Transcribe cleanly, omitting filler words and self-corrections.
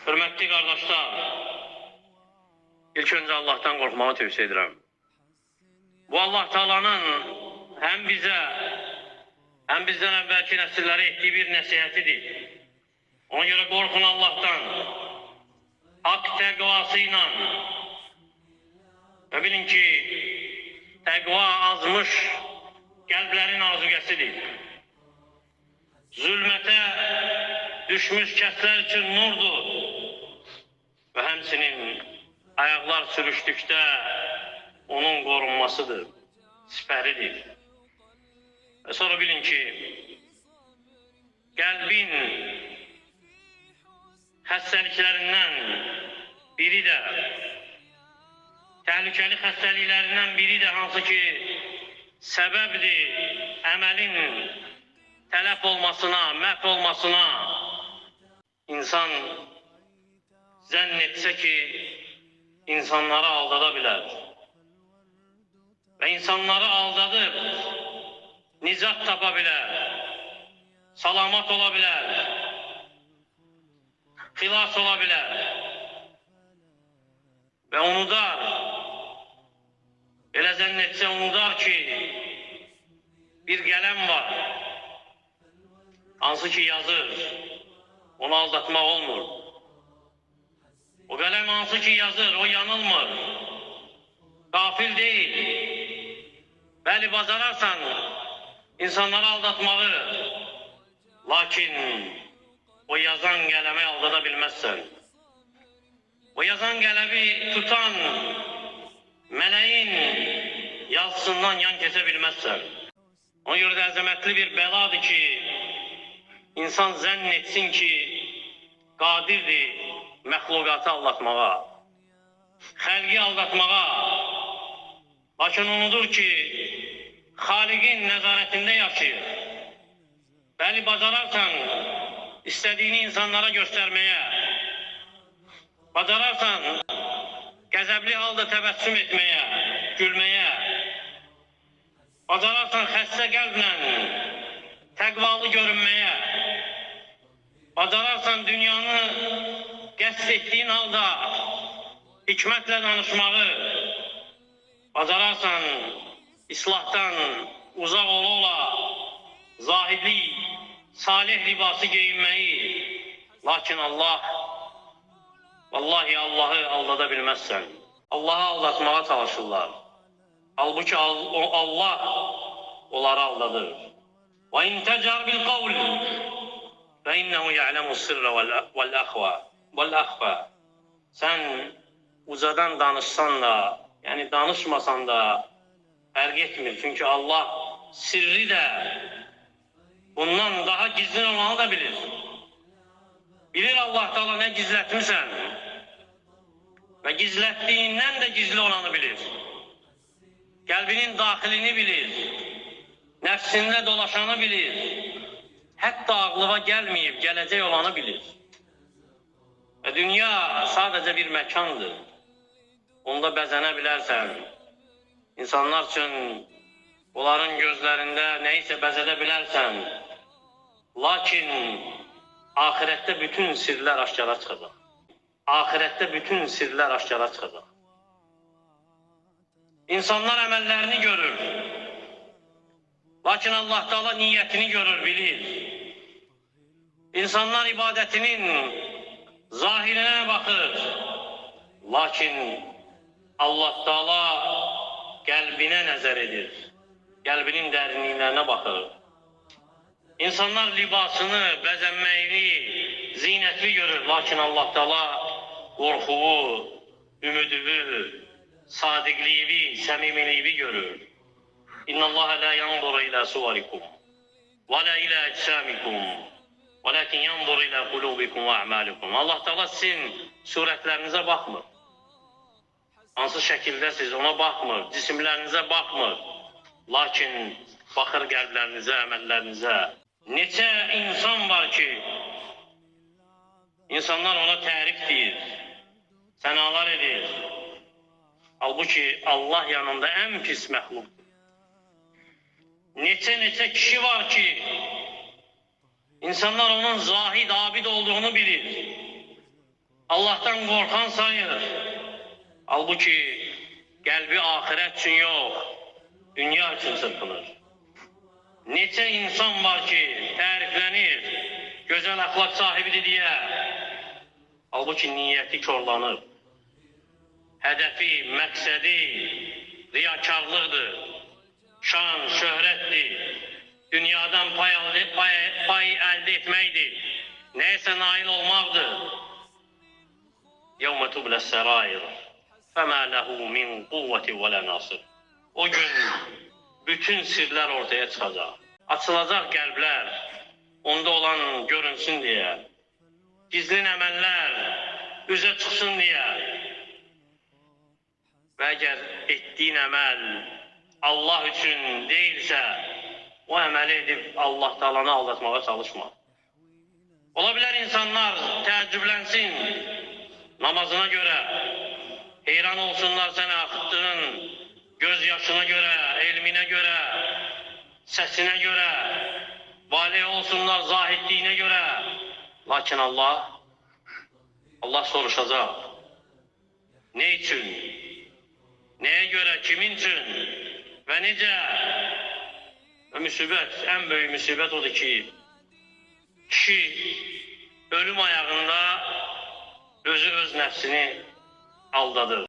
Hörmətli qardaşlar, ilk öncə Allahdan qorxmağı tövsiyə edirəm. Bu Allah Taala'nın həm bizə, həm bizdən əvvəlki nəsillərə etdiyi bir nəsihətidir. Ona görə qorxun Allahdan, haqq təqvası ilə və bilin ki, təqva azmış qəlblərin azuqəsidir. Zülmətə düşmüş kəslər üçün nurdur və həmçinin ayaqlar sürüşdükdə onun qorunmasıdır, sipəridir. Və sonra bilin ki, qəlbin xəstəliklərindən biri də, təhlükəli xəstəliklərindən biri də hansı ki, səbəbdir əməlin tələf olmasına, məhv olmasına. İnsan zənn etsə ki, insanları aldada bilər. Və insanları aldadıb nicat tapa bilər, salamat ola bilər, xilas ola bilər. Və unudar, elə zənn etsə unudar ki, bir qələm var, hansı ki yazır, onu aldatmaq olmur. O qələm hansı ki yazır, o yanılmır, qafil deyil. Bəli, bacararsan insanları aldatmağı, lakin o yazan qələmi aldada bilməzsən. O yazan qələmi tutan mələyin yazısından yan keçə bilməzsən. Ona görə də əzəmətli bir bəladır ki, İnsan zənn etsin ki, qadirdir məxluqatı aldatmağa, xəlqi aldatmağa. Lakin unudur ki, Xaliqin nəzarətində yaşayır. Bəli, bacararsan istədiyini insanlara göstərməyə, bacararsan qəzəbli halda təbəssüm etməyə, gülməyə, bacararsan xəstə qəlblə təqvalı görünməyə, bacararsan dünyanı qəsd etdiyin halda hikmətlə danışmağı, bacararsan islahdan uzaq ola-ola zahidlik, salih libası geyinməyi. Lakin Allah, vallahi Allahı aldada bilməzsən. Allahı aldatmağa çalışırlar. Halbuki Allah onları aldadır. وَاِنْ تَجَرْ بِالْقَوْلِ فَاِنَّهُ يَعْلَمُ السِّرَّ وَالْأَخْفَى. Sen uzadan danışsan da, yani danışmasan da fark etmir. Çünkü Allah sirri de bundan daha gizli olanı da bilir. Bilir Allah Teala ne gizletmişsen ve gizlettiğinden de gizli olanı bilir. Kalbinin dahilini bilir. Nəfsində dolaşanı bilir, hətta ağlıva gəlməyib, gələcək olanı bilir. Və dünya sadəcə bir məkandır. Onda bəzənə bilərsən. İnsanlar üçün onların gözlərində nəyisə bəzədə bilərsən. Lakin ahirətdə bütün sirlər aşkara çıxacaq. Ahirətdə bütün sirlər aşkara çıxacaq. İnsanlar əməllərini görür. Lakin Allah Teala niyyətini görür, bilir. İnsanlar ibadətinin zahirinə baxır. Lakin Allah Teala qəlbinə nəzər edir. Qəlbinin dərinliklərinə baxır. İnsanlar libasını, bəzənməyini, zinətli görür. Lakin Allah Teala qorxuvu, ümidini, sadiqliyi, səmimiliyi görür. İnna Allah la yanzuru ila suvarikum və la ila əcsamikum velakin yanzuru ila qulubikum və a'malikum. Allah Teala sizin surətlərinizə baxmır. Hansı şəkildə siz ona baxmır, cisimlərinizə baxmır. Lakin baxır qəlblərinizə, əməllərinizə. Neçə insan var ki, insanlar ona tərif deyir, sənalar edir. Halbuki Allah yanında ən pis məxluqdur. Neçə kişi var ki, insanlar onun zahid, abid olduğunu bilir. Allah'tan korkan sayır. Halbuki qəlbi ahirət üçün yox, dünya üçün çırpınır. Neçə insan var ki, təriflənir, gözəl əxlaq sahibidir deyə. Halbuki niyyəti korlanıb. Hədəfi, məqsədi riyakarlıqdır, şan, şöhrətdir, dünyadan pay əldə etməkdir, nəyəsə nail olmaqdır. يَوْمَ تُبْلَ السَّرَائِرُ فَمَا لَهُ مِنْ قُوَّةٍ وَلَا نَاصِرٍ. O gün bütün sirlər ortaya çıxacaq. Açılacaq qəlblər, onda olan görünsün deyə. Gizlin əməllər üzə çıxsın deyə. Və əgər etdiyin əməl Allah üçün deyilsə, o əməli edib Allah Taala'nı aldatmağa çalışma. Ola bilər insanlar təəccüblənsin namazına görə, heyran olsunlar sənə axıtdığın gözyaşına görə, elminə görə, səsinə görə, valih olsunlar zahidliyinə görə. Lakin Allah soruşacaq. Ne üçün? Neye göre, kimin için ve necə? Və müsibət, ən böyük müsibət odur ki, kişi ölüm ayağında özü öz nəfsini aldadır.